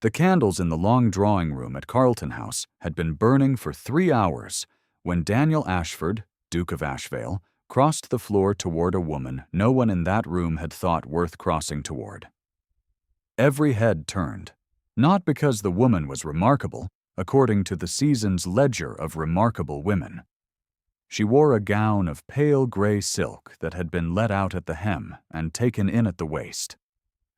The candles in the long drawing room at Carlton House had been burning for 3 hours when Daniel Ashford, Duke of Ashvale, crossed the floor toward a woman no one in that room had thought worth crossing toward. Every head turned, not because the woman was remarkable, according to the season's ledger of remarkable women. She wore a gown of pale gray silk that had been let out at the hem and taken in at the waist,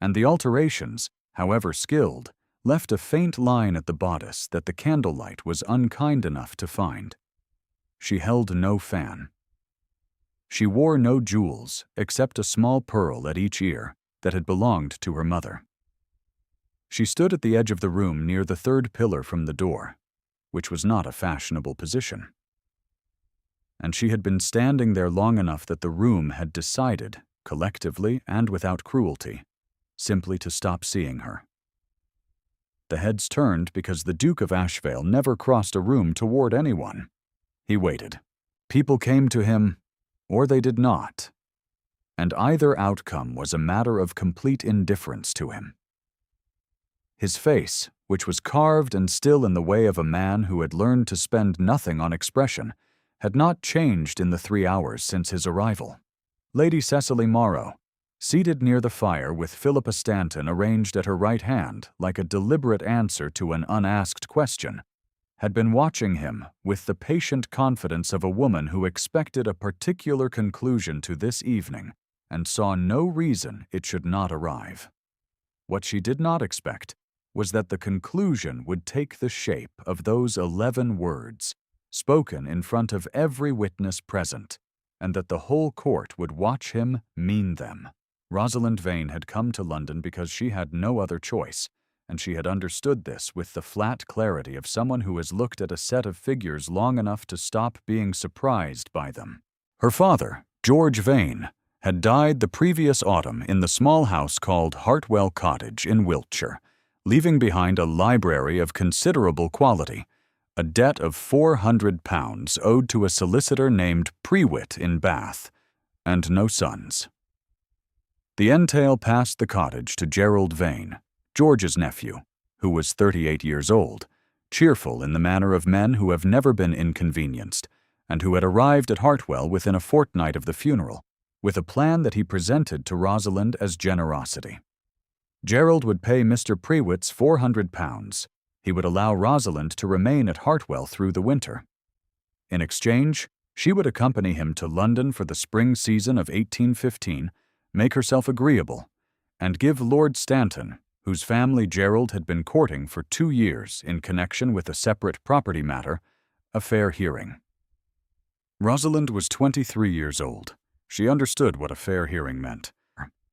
and the alterations, however skilled, left a faint line at the bodice that the candlelight was unkind enough to find. She held no fan. She wore no jewels except a small pearl at each ear that had belonged to her mother. She stood at the edge of the room near the third pillar from the door, which was not a fashionable position. And she had been standing there long enough that the room had decided, collectively and without cruelty, simply to stop seeing her. The heads turned because the Duke of Ashvale never crossed a room toward anyone. He waited. People came to him, or they did not, and either outcome was a matter of complete indifference to him. His face, which was carved and still in the way of a man who had learned to spend nothing on expression, had not changed in the 3 hours since his arrival. Lady Cecily Morrow, seated near the fire with Philippa Stanton arranged at her right hand like a deliberate answer to an unasked question, had been watching him with the patient confidence of a woman who expected a particular conclusion to this evening and saw no reason it should not arrive. What she did not expect was that the conclusion would take the shape of those 11 words, spoken in front of every witness present, and that the whole court would watch him mean them. Rosalind Vane had come to London because she had no other choice, and she had understood this with the flat clarity of someone who has looked at a set of figures long enough to stop being surprised by them. Her father, George Vane, had died the previous autumn in the small house called Hartwell Cottage in Wiltshire, leaving behind a library of considerable quality, a debt of £400 owed to a solicitor named Prewitt in Bath, and no sons. The entail passed the cottage to Gerald Vane, George's nephew, who was 38 years old, cheerful in the manner of men who have never been inconvenienced, and who had arrived at Hartwell within a fortnight of the funeral, with a plan that he presented to Rosalind as generosity. Gerald would pay Mr. Prewitt's £400. He would allow Rosalind to remain at Hartwell through the winter. In exchange, she would accompany him to London for the spring season of 1815, make herself agreeable, and give Lord Stanton, whose family Gerald had been courting for 2 years in connection with a separate property matter, a fair hearing. Rosalind was 23 years old. She understood what a fair hearing meant.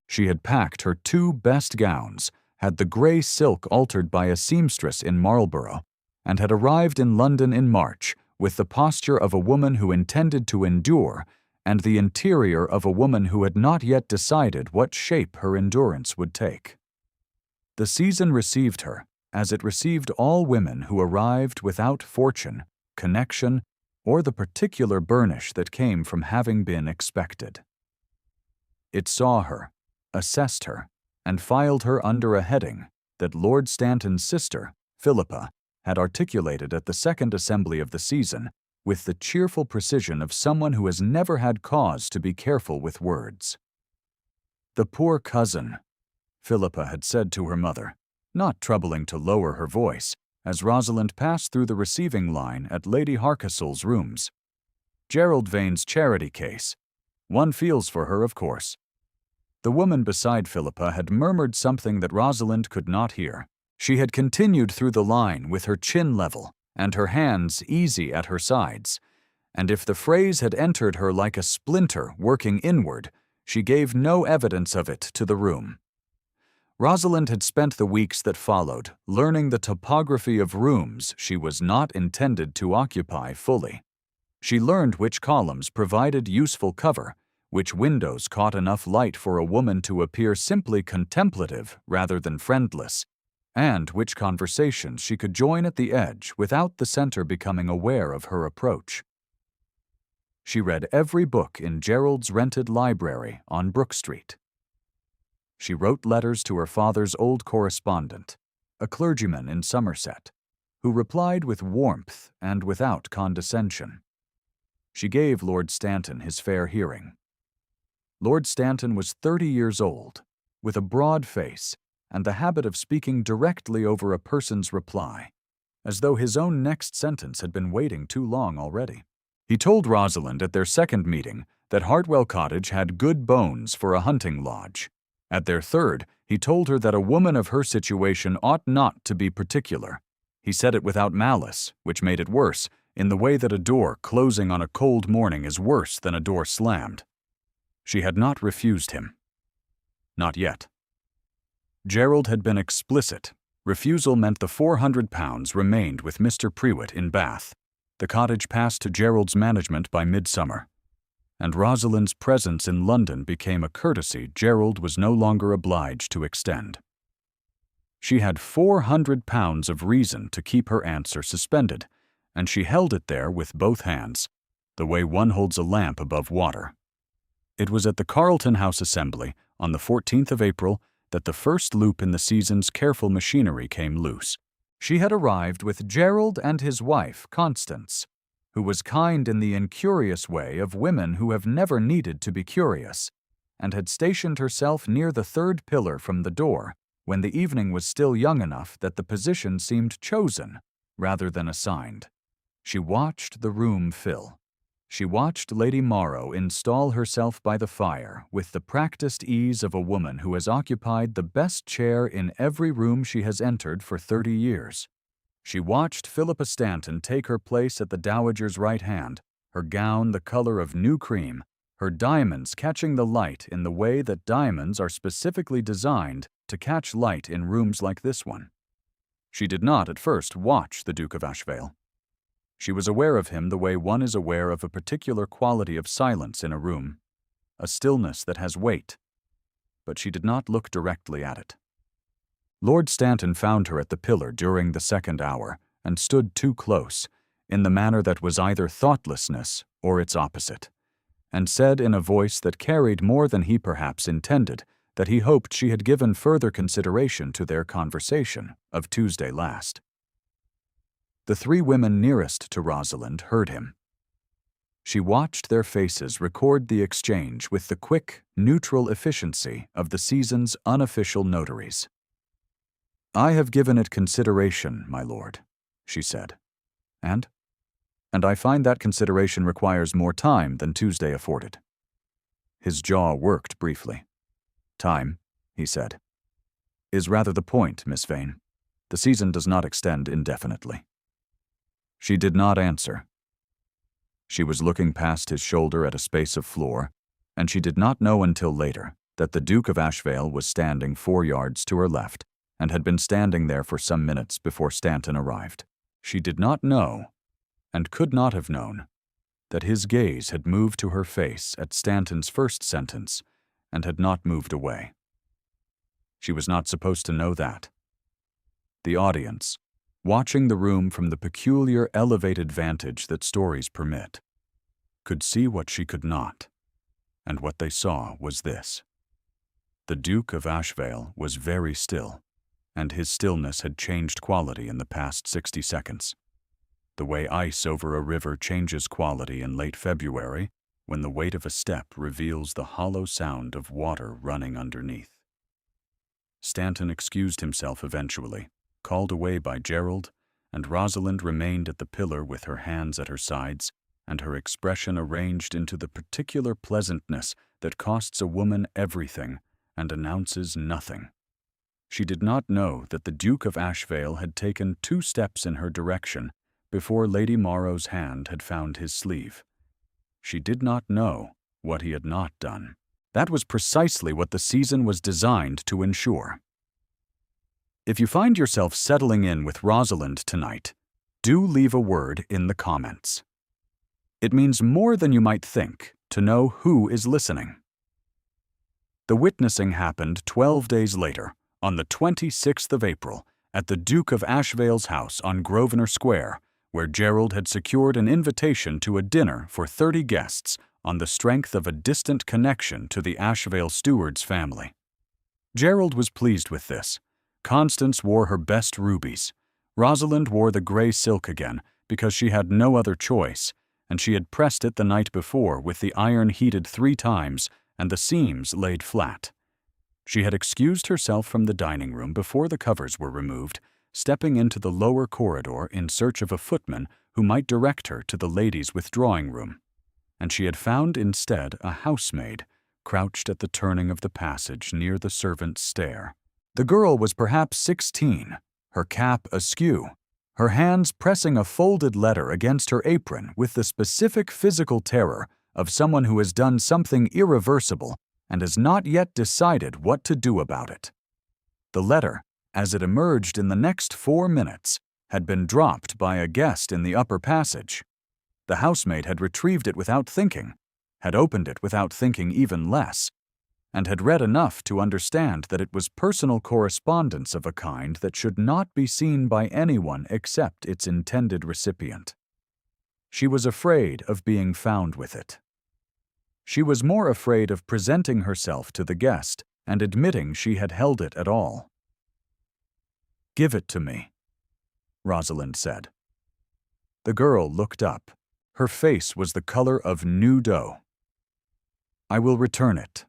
She had packed her 2 best gowns, had the gray silk altered by a seamstress in Marlborough, and had arrived in London in March with the posture of a woman who intended to endure and the interior of a woman who had not yet decided what shape her endurance would take. The season received her, as it received all women who arrived without fortune, connection, or the particular burnish that came from having been expected. It saw her, assessed her, and filed her under a heading that Lord Stanton's sister, Philippa, had articulated at the second assembly of the season with the cheerful precision of someone who has never had cause to be careful with words. "The poor cousin," Philippa had said to her mother, not troubling to lower her voice, as Rosalind passed through the receiving line at Lady Harkissel's rooms. "Gerald Vane's charity case. One feels for her, of course." The woman beside Philippa had murmured something that Rosalind could not hear. She had continued through the line with her chin level and her hands easy at her sides, and if the phrase had entered her like a splinter working inward, she gave no evidence of it to the room. Rosalind had spent the weeks that followed learning the topography of rooms she was not intended to occupy fully. She learned which columns provided useful cover, which windows caught enough light for a woman to appear simply contemplative rather than friendless, and which conversations she could join at the edge without the center becoming aware of her approach. She read every book in Gerald's rented library on Brook Street. She wrote letters to her father's old correspondent, a clergyman in Somerset, who replied with warmth and without condescension. She gave Lord Stanton his fair hearing. Lord Stanton was 30 years old, with a broad face and the habit of speaking directly over a person's reply, as though his own next sentence had been waiting too long already. He told Rosalind at their second meeting that Hartwell Cottage had good bones for a hunting lodge. At their third, he told her that a woman of her situation ought not to be particular. He said it without malice, which made it worse, in the way that a door closing on a cold morning is worse than a door slammed. She had not refused him. Not yet. Gerald had been explicit. Refusal meant the £400 remained with Mr. Prewitt in Bath. The cottage passed to Gerald's management by midsummer, and Rosalind's presence in London became a courtesy Gerald was no longer obliged to extend. She had £400 of reason to keep her answer suspended, and she held it there with both hands, the way one holds a lamp above water. It was at the Carlton House Assembly on the 14th of April that the first loop in the season's careful machinery came loose. She had arrived with Gerald and his wife, Constance, who was kind in the incurious way of women who have never needed to be curious, and had stationed herself near the third pillar from the door when the evening was still young enough that the position seemed chosen rather than assigned. She watched the room fill. She watched Lady Morrow install herself by the fire with the practiced ease of a woman who has occupied the best chair in every room she has entered for 30 years. She watched Philippa Stanton take her place at the dowager's right hand, her gown the color of new cream, her diamonds catching the light in the way that diamonds are specifically designed to catch light in rooms like this one. She did not at first watch the Duke of Ashvale. She was aware of him the way one is aware of a particular quality of silence in a room, a stillness that has weight, but she did not look directly at it. Lord Stanton found her at the pillar during the second hour and stood too close, in the manner that was either thoughtlessness or its opposite, and said in a voice that carried more than he perhaps intended that he hoped she had given further consideration to their conversation of Tuesday last. The three women nearest to Rosalind heard him. She watched their faces record the exchange with the quick, neutral efficiency of the season's unofficial notaries. "I have given it consideration, my lord," she said. And I find that consideration requires more time than Tuesday afforded." His jaw worked briefly. "Time," he said, "is rather the point, Miss Vane. The season does not extend indefinitely." She did not answer. She was looking past his shoulder at a space of floor, and she did not know until later that the Duke of Ashvale was standing 4 yards to her left and had been standing there for some minutes before Stanton arrived. She did not know, and could not have known, that his gaze had moved to her face at Stanton's first sentence and had not moved away. She was not supposed to know that. The audience, watching the room from the peculiar elevated vantage that stories permit, could see what she could not, and what they saw was this. The Duke of Ashvale was very still, and his stillness had changed quality in the past 60 seconds. The way ice over a river changes quality in late February when the weight of a step reveals the hollow sound of water running underneath. Stanton excused himself eventually, called away by Gerald, and Rosalind remained at the pillar with her hands at her sides and her expression arranged into the particular pleasantness that costs a woman everything and announces nothing. She did not know that the Duke of Ashvale had taken 2 steps in her direction before Lady Morrow's hand had found his sleeve. She did not know what he had not done. That was precisely what the season was designed to ensure. If you find yourself settling in with Rosalind tonight, do leave a word in the comments. It means more than you might think to know who is listening. The witnessing happened 12 days later, on the 26th of April, at the Duke of Ashvale's house on Grosvenor Square, where Gerald had secured an invitation to a dinner for 30 guests on the strength of a distant connection to the Ashvale steward's family. Gerald was pleased with this, Constance wore her best rubies. Rosalind wore the gray silk again because she had no other choice, and she had pressed it the night before with the iron heated 3 times and the seams laid flat. She had excused herself from the dining room before the covers were removed, stepping into the lower corridor in search of a footman who might direct her to the ladies' withdrawing room, and she had found instead a housemaid crouched at the turning of the passage near the servants' stair. The girl was perhaps 16, her cap askew, her hands pressing a folded letter against her apron with the specific physical terror of someone who has done something irreversible and has not yet decided what to do about it. The letter, as it emerged in the next 4 minutes, had been dropped by a guest in the upper passage. The housemaid had retrieved it without thinking, had opened it without thinking even less, and had read enough to understand that it was personal correspondence of a kind that should not be seen by anyone except its intended recipient. She was afraid of being found with it. She was more afraid of presenting herself to the guest and admitting she had held it at all. "Give it to me," Rosalind said. The girl looked up. Her face was the color of new dough. "I will return it,"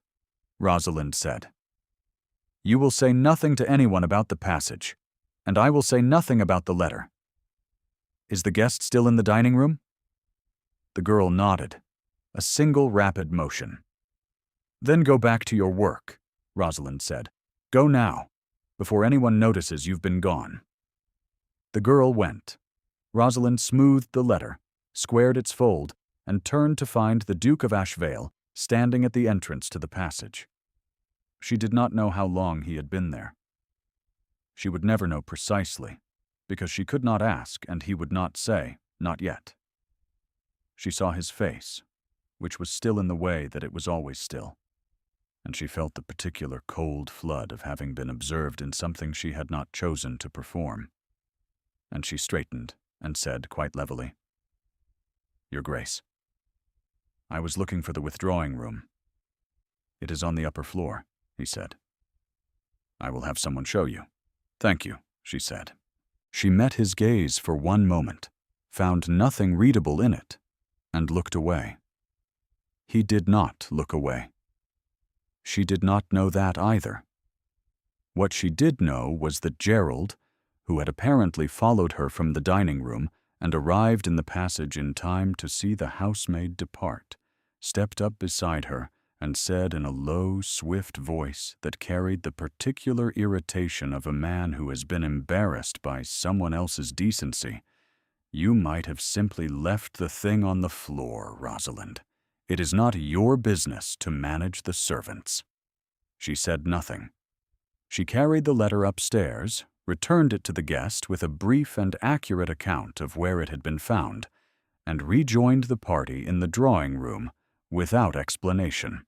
Rosalind said. "You will say nothing to anyone about the passage, and I will say nothing about the letter. Is the guest still in the dining room?" The girl nodded, a single rapid motion. "Then go back to your work," Rosalind said. "Go now, before anyone notices you've been gone." The girl went. Rosalind smoothed the letter, squared its fold, and turned to find the Duke of Ashvale standing at the entrance to the passage. She did not know how long he had been there. She would never know precisely, because she could not ask and he would not say, not yet. She saw his face, which was still in the way that it was always still, and she felt the particular cold flood of having been observed in something she had not chosen to perform. And she straightened and said quite levelly, "Your Grace, I was looking for the withdrawing room." "It is on the upper floor," he said. "I will have someone show you." "Thank you," she said. She met his gaze for 1 moment, found nothing readable in it, and looked away. He did not look away. She did not know that either. What she did know was that Gerald, who had apparently followed her from the dining room and arrived in the passage in time to see the housemaid depart, stepped up beside her and said in a low, swift voice that carried the particular irritation of a man who has been embarrassed by someone else's decency, "You might have simply left the thing on the floor, Rosalind. It is not your business to manage the servants." She said nothing. She carried the letter upstairs, returned it to the guest with a brief and accurate account of where it had been found, and rejoined the party in the drawing room without explanation.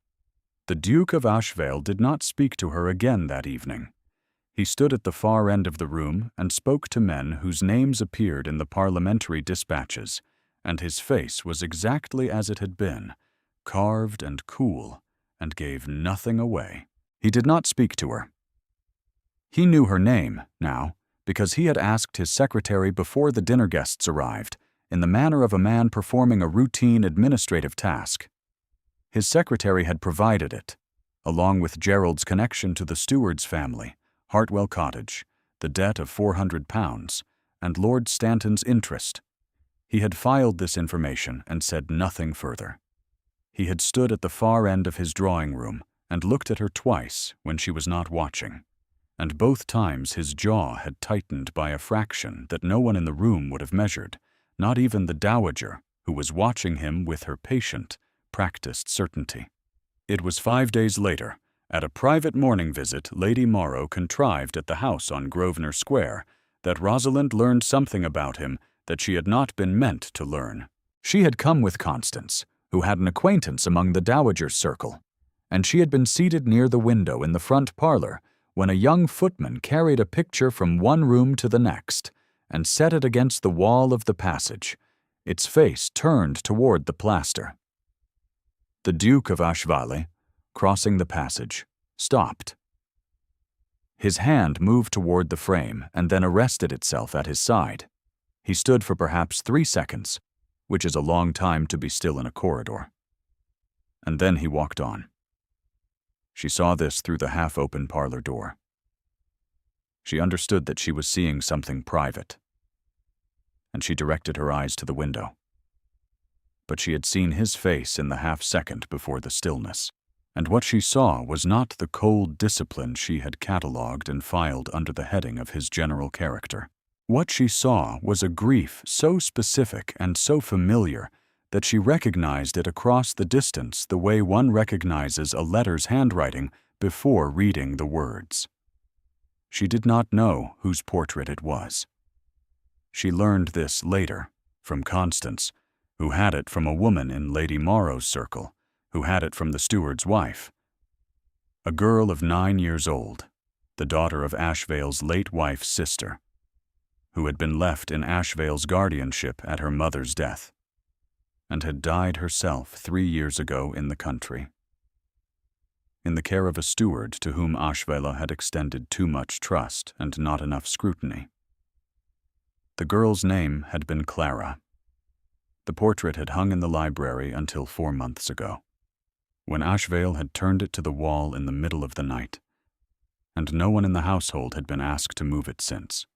The Duke of Ashvale did not speak to her again that evening. He stood at the far end of the room and spoke to men whose names appeared in the parliamentary dispatches, and his face was exactly as it had been, carved and cool, and gave nothing away. He did not speak to her. He knew her name, now, because he had asked his secretary before the dinner guests arrived, in the manner of a man performing a routine administrative task. His secretary had provided it, along with Gerald's connection to the Steward's family, Hartwell Cottage, the debt of £400, and Lord Stanton's interest. He had filed this information and said nothing further. He had stood at the far end of his drawing room and looked at her twice when she was not watching, and both times his jaw had tightened by a fraction that no one in the room would have measured, not even the dowager, who was watching him with her patient, practiced certainty. It was 5 days later, at a private morning visit Lady Morrow contrived at the house on Grosvenor Square, that Rosalind learned something about him that she had not been meant to learn. She had come with Constance, who had an acquaintance among the dowager's circle, and she had been seated near the window in the front parlor when a young footman carried a picture from one room to the next and set it against the wall of the passage, its face turned toward the plaster. The Duke of Ashvale, crossing the passage, stopped. His hand moved toward the frame and then arrested itself at his side. He stood for perhaps 3 seconds, which is a long time to be still in a corridor. And then he walked on. She saw this through the half-open parlor door. She understood that she was seeing something private, and she directed her eyes to the window. But she had seen his face in the half-second before the stillness, and what she saw was not the cold discipline she had catalogued and filed under the heading of his general character. What she saw was a grief so specific and so familiar that she recognized it across the distance the way one recognizes a letter's handwriting before reading the words. She did not know whose portrait it was. She learned this later from Constance, who had it from a woman in Lady Morrow's circle, who had it from the steward's wife. A girl of 9 years old, the daughter of Ashvale's late wife's sister, who had been left in Ashvale's guardianship at her mother's death, and had died herself 3 years ago in the country, in the care of a steward to whom Ashvale had extended too much trust and not enough scrutiny. The girl's name had been Clara. The portrait had hung in the library until 4 months ago, when Ashvale had turned it to the wall in the middle of the night, and no one in the household had been asked to move it since.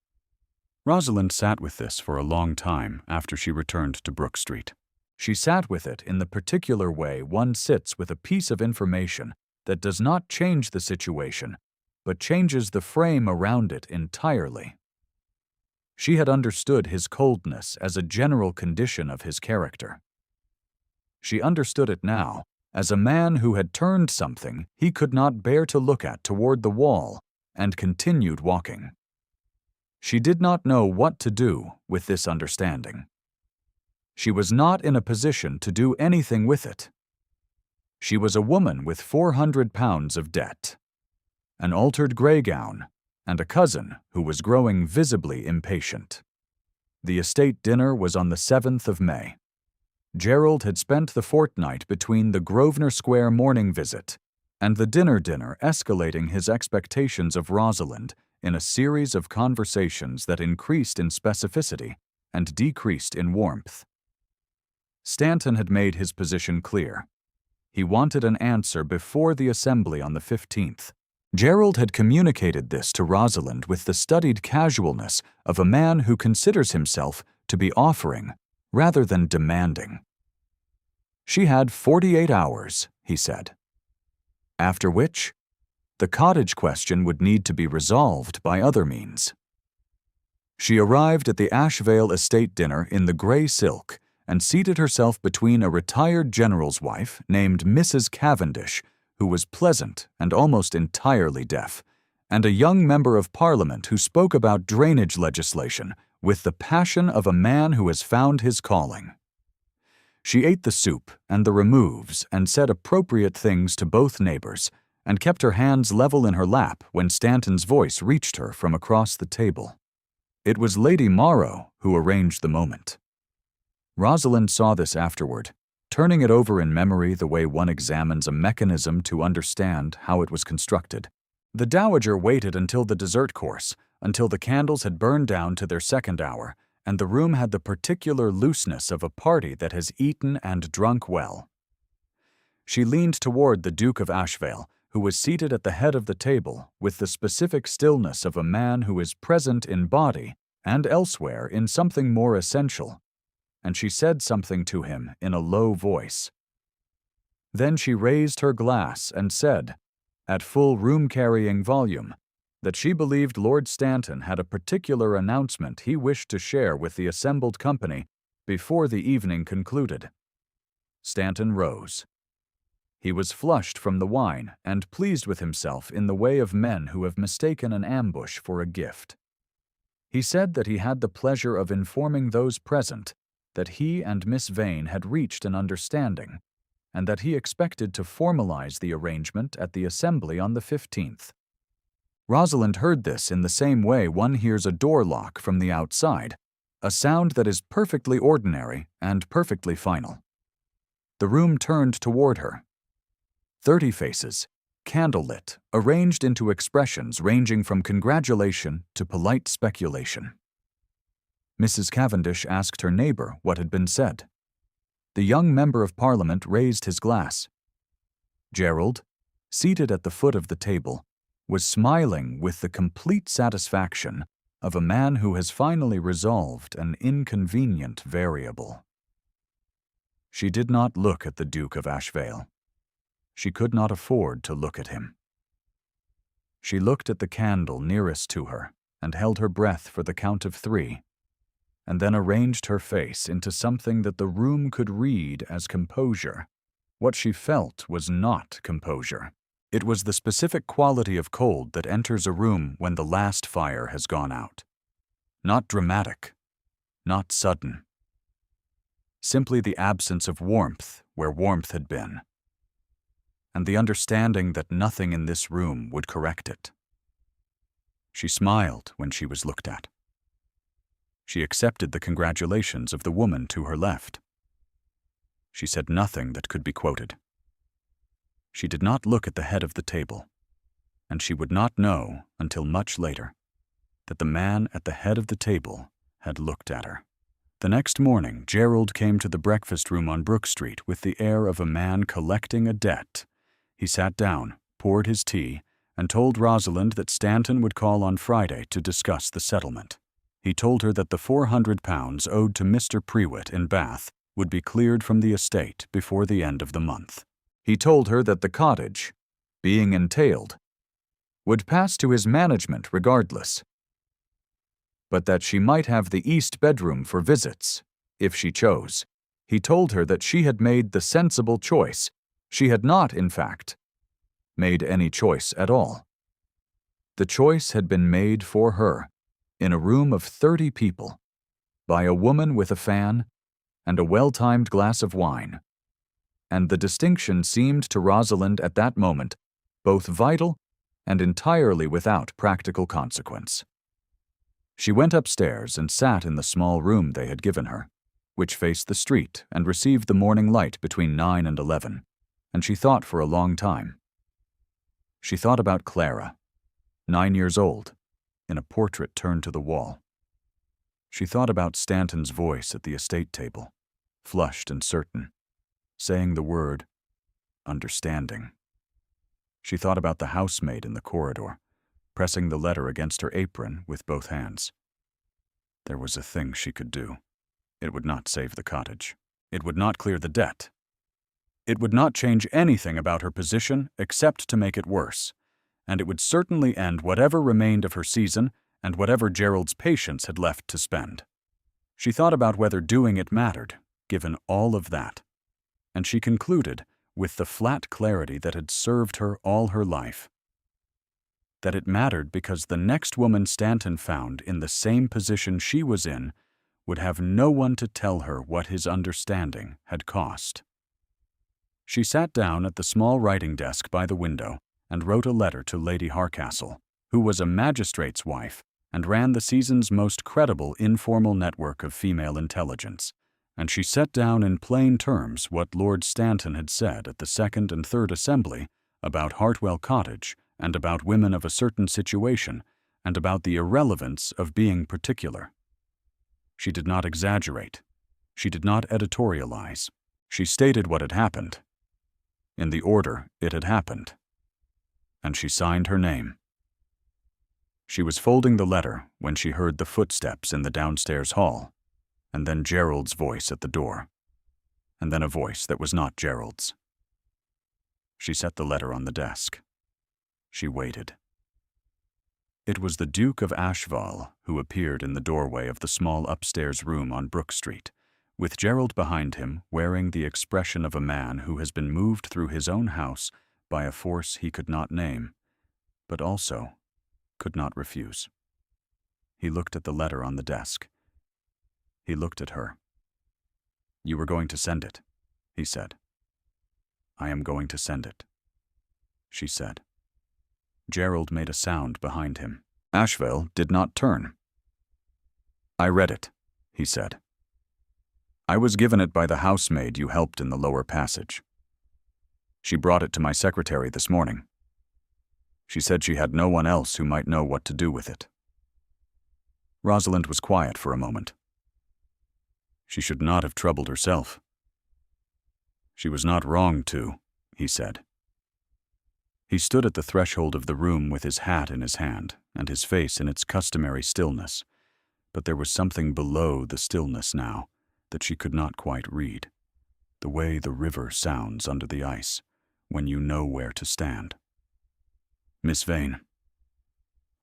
Rosalind sat with this for a long time after she returned to Brook Street. She sat with it in the particular way one sits with a piece of information that does not change the situation, but changes the frame around it entirely. She had understood his coldness as a general condition of his character. She understood it now as a man who had turned something he could not bear to look at toward the wall and continued walking. She did not know what to do with this understanding. She was not in a position to do anything with it. She was a woman with £400 of debt, an altered grey gown, and a cousin who was growing visibly impatient. The estate dinner was on the 7th of May. Gerald had spent the fortnight between the Grosvenor Square morning visit and the dinner escalating his expectations of Rosalind in a series of conversations that increased in specificity and decreased in warmth. Stanton had made his position clear. He wanted an answer before the assembly on the 15th. Gerald had communicated this to Rosalind with the studied casualness of a man who considers himself to be offering rather than demanding. She had 48 hours, he said, after which the cottage question would need to be resolved by other means. She arrived at the Ashvale estate dinner in the grey silk and seated herself between a retired general's wife named Mrs. Cavendish, who was pleasant and almost entirely deaf, and a young member of Parliament who spoke about drainage legislation with the passion of a man who has found his calling. She ate the soup and the removes and said appropriate things to both neighbors, and kept her hands level in her lap when Stanton's voice reached her from across the table. It was Lady Morrow who arranged the moment. Rosalind saw this afterward, turning it over in memory the way one examines a mechanism to understand how it was constructed. The Dowager waited until the dessert course, until the candles had burned down to their second hour, and the room had the particular looseness of a party that has eaten and drunk well. She leaned toward the Duke of Ashvale, who was seated at the head of the table with the specific stillness of a man who is present in body and elsewhere in something more essential, and she said something to him in a low voice. Then she raised her glass and said, at full room-carrying volume, that she believed Lord Stanton had a particular announcement he wished to share with the assembled company before the evening concluded. Stanton rose. He was flushed from the wine and pleased with himself in the way of men who have mistaken an ambush for a gift. He said that he had the pleasure of informing those present that he and Miss Vane had reached an understanding, and that he expected to formalize the arrangement at the assembly on the 15th. Rosalind heard this in the same way one hears a door lock from the outside, a sound that is perfectly ordinary and perfectly final. The room turned toward her. 30 faces, candlelit, arranged into expressions ranging from congratulation to polite speculation. Mrs. Cavendish asked her neighbor what had been said. The young member of Parliament raised his glass. Gerald, seated at the foot of the table, was smiling with the complete satisfaction of a man who has finally resolved an inconvenient variable. She did not look at the Duke of Ashvale. She could not afford to look at him. She looked at the candle nearest to her and held her breath for the count of 3, and then arranged her face into something that the room could read as composure. What she felt was not composure. It was the specific quality of cold that enters a room when the last fire has gone out. Not dramatic, not sudden. Simply the absence of warmth where warmth had been, and the understanding that nothing in this room would correct it. She smiled when she was looked at. She accepted the congratulations of the woman to her left. She said nothing that could be quoted. She did not look at the head of the table, and she would not know until much later that the man at the head of the table had looked at her. The next morning, Gerald came to the breakfast room on Brook Street with the air of a man collecting a debt. He sat down, poured his tea, and told Rosalind that Stanton would call on Friday to discuss the settlement. He told her that the £400 owed to Mr. Prewitt in Bath would be cleared from the estate before the end of the month. He told her that the cottage, being entailed, would pass to his management regardless, but that she might have the east bedroom for visits, if she chose. He told her that she had made the sensible choice. She had not, in fact, made any choice at all. The choice had been made for her, in a room of 30 people, by a woman with a fan and a well-timed glass of wine. And the distinction seemed to Rosalind at that moment both vital and entirely without practical consequence. She went upstairs and sat in the small room they had given her, which faced the street and received the morning light between 9 and 11, and she thought for a long time. She thought about Clara, 9 years old, in a portrait turned to the wall. She thought about Stanton's voice at the estate table, flushed and certain, saying the word, understanding. She thought about the housemaid in the corridor, pressing the letter against her apron with both hands. There was a thing she could do. It would not save the cottage. It would not clear the debt. It would not change anything about her position except to make it worse, and it would certainly end whatever remained of her season and whatever Gerald's patience had left to spend. She thought about whether doing it mattered, given all of that, and she concluded, with the flat clarity that had served her all her life, that it mattered because the next woman Stanton found in the same position she was in would have no one to tell her what his understanding had cost. She sat down at the small writing desk by the window and wrote a letter to Lady Harcastle, who was a magistrate's wife and ran the season's most credible informal network of female intelligence, and she set down in plain terms what Lord Stanton had said at the second and third assembly about Hartwell Cottage and about women of a certain situation and about the irrelevance of being particular. She did not exaggerate. She did not editorialize. She stated what had happened, in the order it had happened, and she signed her name. She was folding the letter when she heard the footsteps in the downstairs hall, and then Gerald's voice at the door, and then a voice that was not Gerald's. She set the letter on the desk. She waited. It was the Duke of Ashval who appeared in the doorway of the small upstairs room on Brook Street, with Gerald behind him wearing the expression of a man who has been moved through his own house by a force he could not name, but also could not refuse. He looked at the letter on the desk. He looked at her. "You were going to send it," he said. "I am going to send it," she said. Gerald made a sound behind him. Ashvale did not turn. "I read it," he said. "I was given it by the housemaid you helped in the lower passage. She brought it to my secretary this morning. She said she had no one else who might know what to do with it. Rosalind was quiet for a moment. She should not have troubled herself. She was not wrong to, he said. He stood at the threshold of the room with his hat in his hand and his face in its customary stillness, but there was something below the stillness now that she could not quite read, the way the river sounds under the ice when you know where to stand. Miss Vane,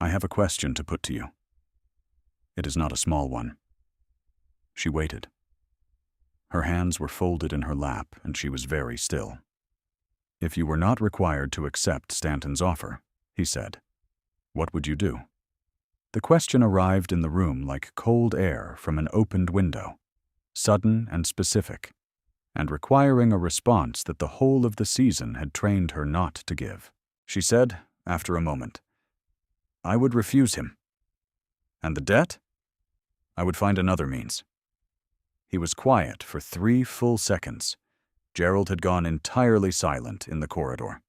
I have a question to put to you. It is not a small one. She waited. Her hands were folded in her lap, and she was very still. If you were not required to accept Stanton's offer, he said, what would you do? The question arrived in the room like cold air from an opened window, sudden and specific, and requiring a response that the whole of the season had trained her not to give. She said, after a moment, I would refuse him. And the debt? I would find another means. He was quiet for 3 full seconds. Gerald had gone entirely silent in the corridor.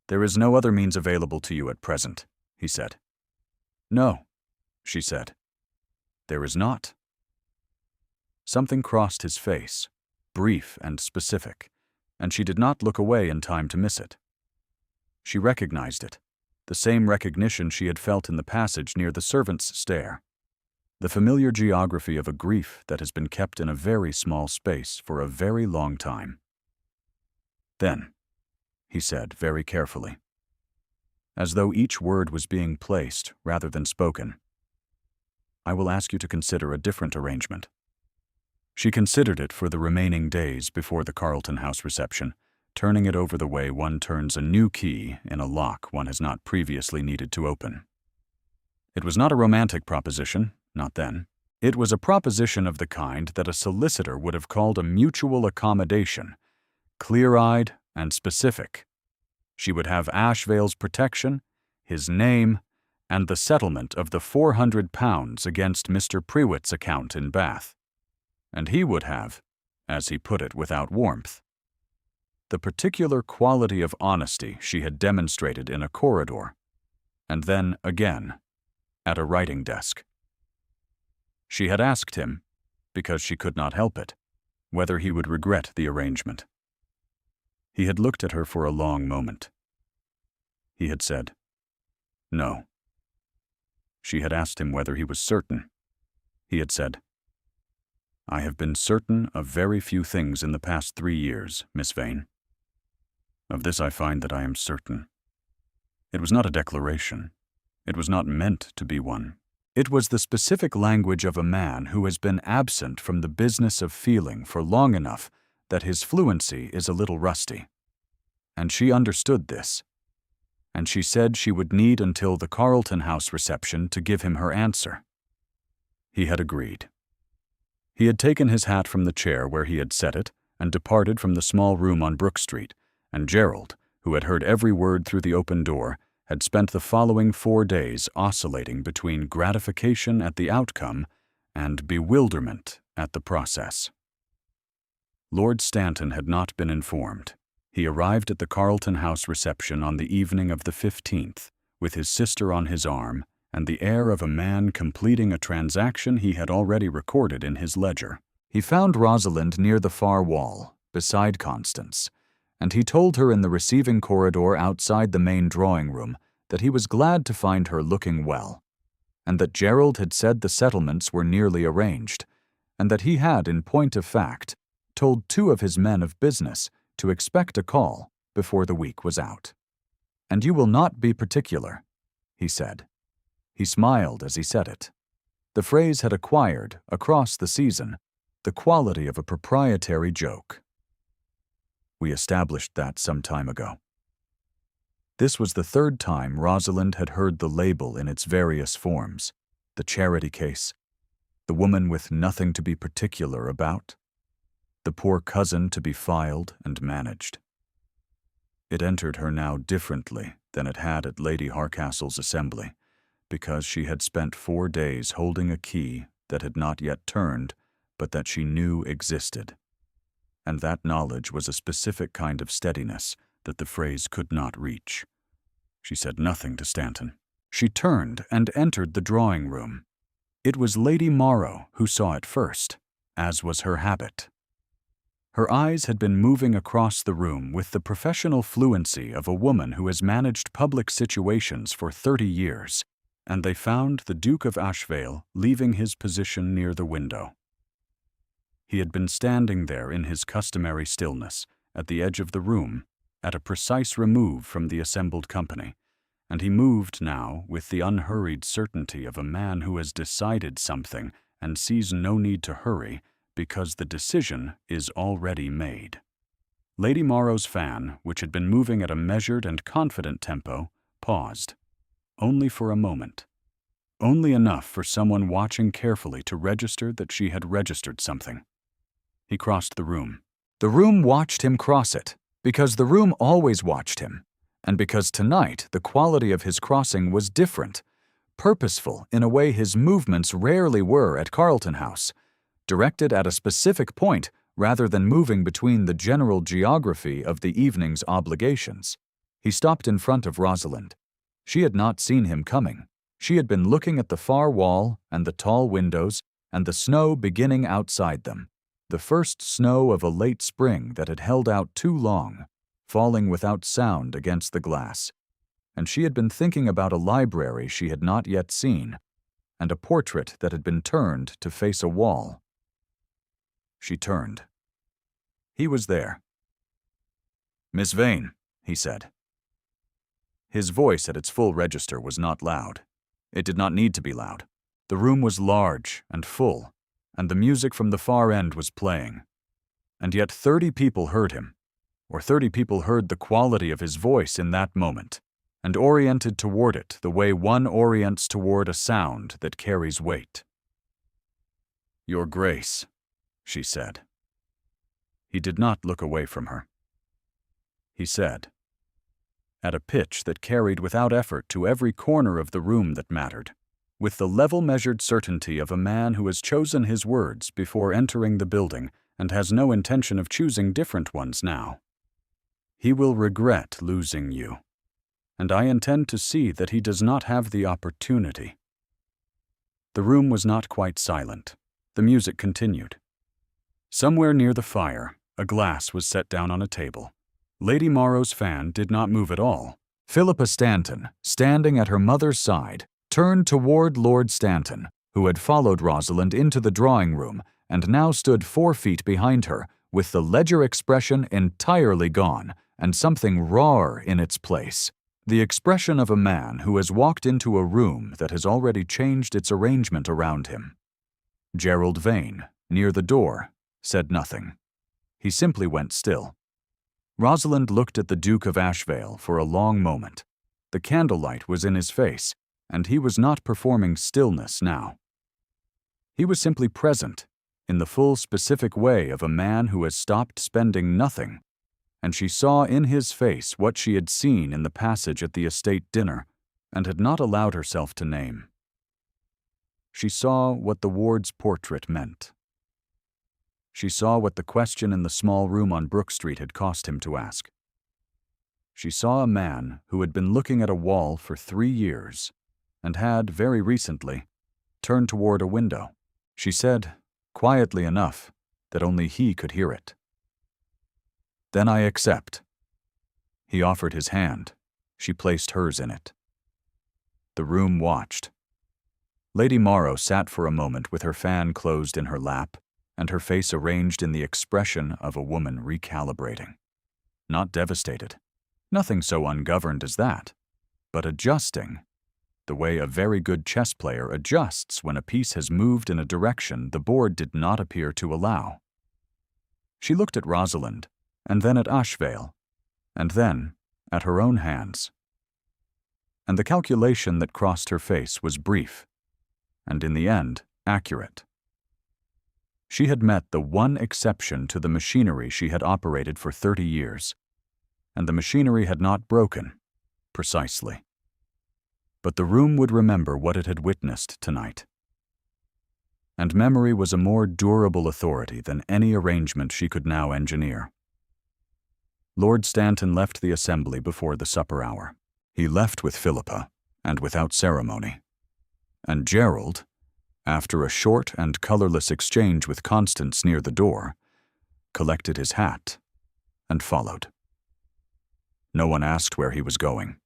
There is no other means available to you at present, he said. No, she said. There is not. Something crossed his face, brief and specific, and she did not look away in time to miss it. She recognized it, the same recognition she had felt in the passage near the servants' stair. The familiar geography of a grief that has been kept in a very small space for a very long time. Then, he said very carefully, as though each word was being placed rather than spoken, I will ask you to consider a different arrangement. She considered it for the remaining days before the Carlton House reception, turning it over the way one turns a new key in a lock one has not previously needed to open. It was not a romantic proposition, not then. It was a proposition of the kind that a solicitor would have called a mutual accommodation, clear-eyed and specific. She would have Ashvale's protection, his name, and the settlement of the £400 against Mr. Prewitt's account in Bath. And he would have, as he put it without warmth, the particular quality of honesty she had demonstrated in a corridor, and then again at a writing desk. She had asked him, because she could not help it, whether he would regret the arrangement. He had looked at her for a long moment. He had said, no. She had asked him whether he was certain. He had said, I have been certain of very few things in the past 3 years, Miss Vane. Of this I find that I am certain. It was not a declaration. It was not meant to be one. It was the specific language of a man who has been absent from the business of feeling for long enough that his fluency is a little rusty. And she understood this. And she said she would need until the Carlton House reception to give him her answer. He had agreed. He had taken his hat from the chair where he had set it and departed from the small room on Brook Street, and Gerald, who had heard every word through the open door, had spent the following 4 days oscillating between gratification at the outcome and bewilderment at the process. Lord Stanton had not been informed. He arrived at the Carlton House reception on the evening of the 15th, with his sister on his arm and the air of a man completing a transaction he had already recorded in his ledger. He found Rosalind near the far wall, beside Constance, and he told her in the receiving corridor outside the main drawing room that he was glad to find her looking well, and that Gerald had said the settlements were nearly arranged, and that he had, in point of fact, told 2 of his men of business to expect a call before the week was out. And you will not be particular, he said. He smiled as he said it. The phrase had acquired, across the season, the quality of a proprietary joke. We established that some time ago. This was the 3rd time Rosalind had heard the label in its various forms, the charity case, the woman with nothing to be particular about, the poor cousin to be filed and managed. It entered her now differently than it had at Lady Harcastle's assembly, because she had spent 4 days holding a key that had not yet turned, but that she knew existed. And that knowledge was a specific kind of steadiness that the phrase could not reach. She said nothing to Stanton. She turned and entered the drawing room. It was Lady Morrow who saw it first, as was her habit. Her eyes had been moving across the room with the professional fluency of a woman who has managed public situations for 30 years, and they found the Duke of Ashvale leaving his position near the window. He had been standing there in his customary stillness, at the edge of the room, at a precise remove from the assembled company, and he moved now with the unhurried certainty of a man who has decided something and sees no need to hurry because the decision is already made. Lady Morrow's fan, which had been moving at a measured and confident tempo, paused, only for a moment. Only enough for someone watching carefully to register that she had registered something. He crossed the room. The room watched him cross it, because the room always watched him, and because tonight the quality of his crossing was different, purposeful in a way his movements rarely were at Carlton House, directed at a specific point rather than moving between the general geography of the evening's obligations. He stopped in front of Rosalind. She had not seen him coming. She had been looking at the far wall and the tall windows and the snow beginning outside them, the first snow of a late spring that had held out too long, falling without sound against the glass. And she had been thinking about a library she had not yet seen, and a portrait that had been turned to face a wall. She turned. He was there. "Miss Vane," he said. His voice at its full register was not loud. It did not need to be loud. The room was large and full, and the music from the far end was playing. And yet 30 people heard him, or 30 people heard the quality of his voice in that moment, and oriented toward it the way one orients toward a sound that carries weight. "Your Grace," she said. He did not look away from her. He said, at a pitch that carried without effort to every corner of the room that mattered, with the level-measured certainty of a man who has chosen his words before entering the building and has no intention of choosing different ones now. "He will regret losing you, and I intend to see that he does not have the opportunity." The room was not quite silent. The music continued. Somewhere near the fire, a glass was set down on a table. Lady Morrow's fan did not move at all. Philippa Stanton, standing at her mother's side, turned toward Lord Stanton, who had followed Rosalind into the drawing room and now stood 4 feet behind her, with the ledger expression entirely gone and something rawer in its place. The expression of a man who has walked into a room that has already changed its arrangement around him. Gerald Vane, near the door, said nothing. He simply went still. Rosalind looked at the Duke of Ashvale for a long moment. The candlelight was in his face, and he was not performing stillness now. He was simply present, in the full specific way of a man who has stopped spending nothing, and she saw in his face what she had seen in the passage at the estate dinner, and had not allowed herself to name. She saw what the ward's portrait meant. She saw what the question in the small room on Brook Street had cost him to ask. She saw a man who had been looking at a wall for 3 years, and had, very recently, turned toward a window. She said, quietly enough, that only he could hear it. "Then I accept." He offered his hand. She placed hers in it. The room watched. Lady Morrow sat for a moment with her fan closed in her lap, and her face arranged in the expression of a woman recalibrating. Not devastated. Nothing so ungoverned as that. But adjusting, the way a very good chess player adjusts when a piece has moved in a direction the board did not appear to allow. She looked at Rosalind, and then at Ashvale, and then at her own hands. And the calculation that crossed her face was brief, and in the end, accurate. She had met the one exception to the machinery she had operated for 30 years, and the machinery had not broken, precisely. But the room would remember what it had witnessed tonight. And memory was a more durable authority than any arrangement she could now engineer. Lord Stanton left the assembly before the supper hour. He left with Philippa, and without ceremony. And Gerald, after a short and colorless exchange with Constance near the door, collected his hat and followed. No one asked where he was going.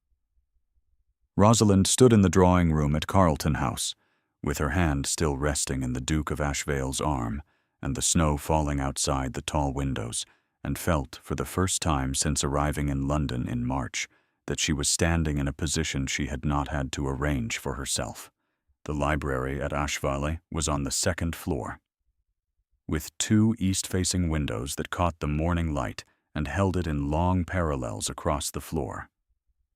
Rosalind stood in the drawing room at Carlton House, with her hand still resting in the Duke of Ashvale's arm and the snow falling outside the tall windows, and felt, for the first time since arriving in London in March, that she was standing in a position she had not had to arrange for herself. The library at Ashvale was on the second floor, with two east-facing windows that caught the morning light and held it in long parallels across the floor.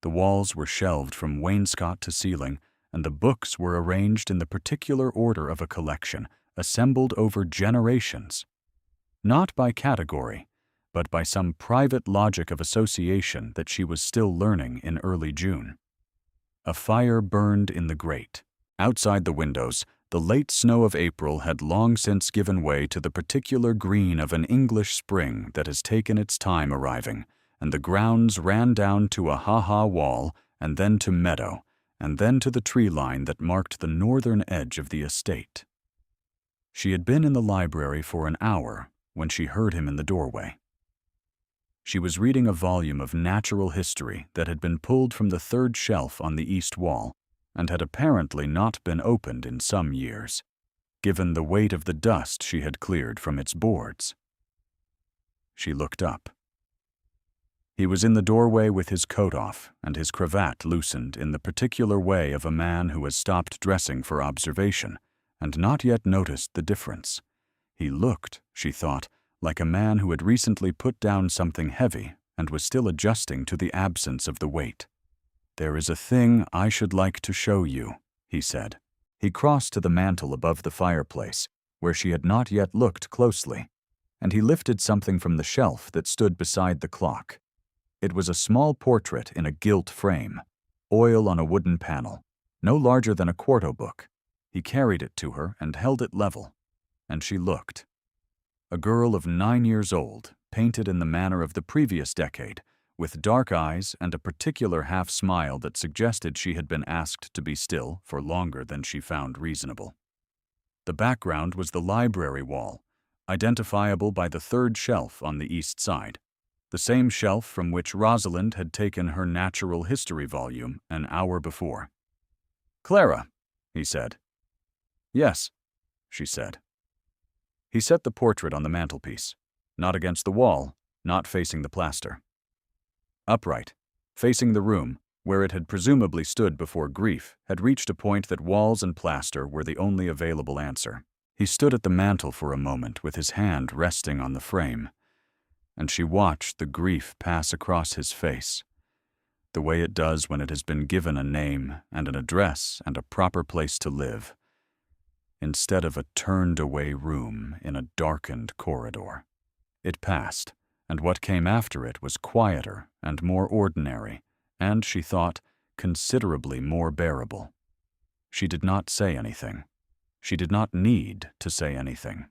The walls were shelved from wainscot to ceiling, and the books were arranged in the particular order of a collection, assembled over generations, not by category, but by some private logic of association that she was still learning in early June. A fire burned in the grate. Outside the windows, the late snow of April had long since given way to the particular green of an English spring that has taken its time arriving, and the grounds ran down to a ha-ha wall, and then to meadow, and then to the tree line that marked the northern edge of the estate. She had been in the library for an hour when she heard him in the doorway. She was reading a volume of natural history that had been pulled from the third shelf on the east wall and had apparently not been opened in some years, given the weight of the dust she had cleared from its boards. She looked up. He was in the doorway with his coat off and his cravat loosened in the particular way of a man who has stopped dressing for observation and not yet noticed the difference. He looked, she thought, like a man who had recently put down something heavy and was still adjusting to the absence of the weight. "There is a thing I should like to show you," he said. He crossed to the mantel above the fireplace, where she had not yet looked closely, and he lifted something from the shelf that stood beside the clock. It was a small portrait in a gilt frame, oil on a wooden panel, no larger than a quarto book. He carried it to her and held it level, and she looked. A girl of 9 years old, painted in the manner of the previous decade, with dark eyes and a particular half-smile that suggested she had been asked to be still for longer than she found reasonable. The background was the library wall, identifiable by the third shelf on the east side, the same shelf from which Rosalind had taken her natural history volume an hour before. "Clara," he said. "Yes," she said. He set the portrait on the mantelpiece, not against the wall, not facing the plaster. Upright, facing the room, where it had presumably stood before grief, had reached a point that walls and plaster were the only available answer. He stood at the mantel for a moment with his hand resting on the frame, and she watched the grief pass across his face, the way it does when it has been given a name and an address and a proper place to live, instead of a turned-away room in a darkened corridor. It passed, and what came after it was quieter and more ordinary, and, she thought, considerably more bearable. She did not say anything. She did not need to say anything.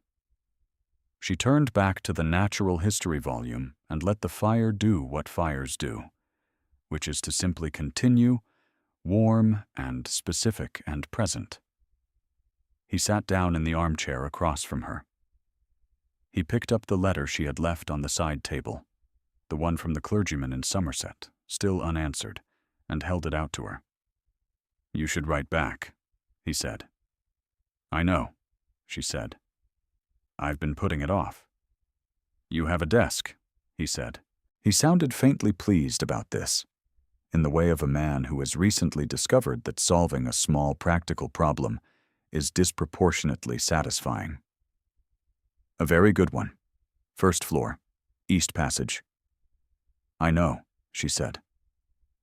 She turned back to the natural history volume and let the fire do what fires do, which is to simply continue, warm and specific and present. He sat down in the armchair across from her. He picked up the letter she had left on the side table, the one from the clergyman in Somerset, still unanswered, and held it out to her. "You should write back," he said. "I know," she said. "I've been putting it off." "You have a desk," he said. He sounded faintly pleased about this, in the way of a man who has recently discovered that solving a small practical problem is disproportionately satisfying. "A very good one. First floor, East Passage." "I know," she said.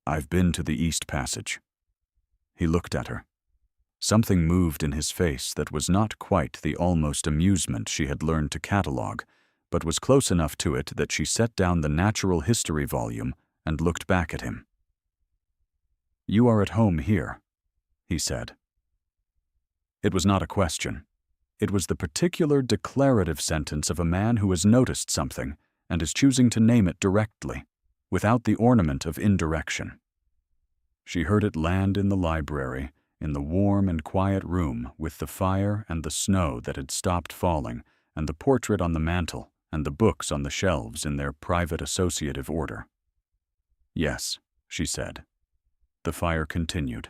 "I've been to the East Passage." He looked at her. Something moved in his face that was not quite the almost amusement she had learned to catalogue, but was close enough to it that she set down the natural history volume and looked back at him. "You are at home here," he said. It was not a question. It was the particular declarative sentence of a man who has noticed something and is choosing to name it directly, without the ornament of indirection. She heard it land in the library, in the warm and quiet room with the fire and the snow that had stopped falling, and the portrait on the mantel, and the books on the shelves in their private associative order. "Yes," she said. The fire continued.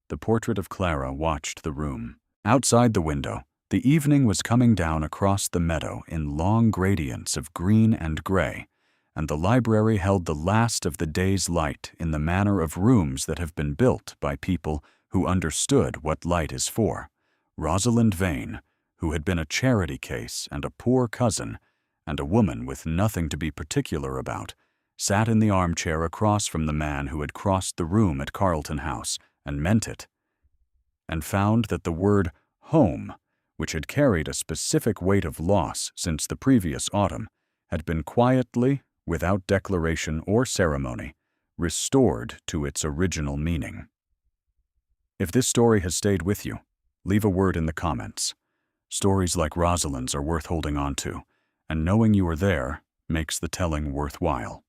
The portrait of Clara watched the room. Outside the window, the evening was coming down across the meadow in long gradients of green and gray, and the library held the last of the day's light in the manner of rooms that have been built by people who understood what light is for. Rosalind Vane, who had been a charity case and a poor cousin, and a woman with nothing to be particular about, sat in the armchair across from the man who had crossed the room at Carlton House and meant it, and found that the word home, which had carried a specific weight of loss since the previous autumn, had been quietly, without declaration or ceremony, restored to its original meaning. If this story has stayed with you, leave a word in the comments. Stories like Rosalind's are worth holding on to, and knowing you are there makes the telling worthwhile.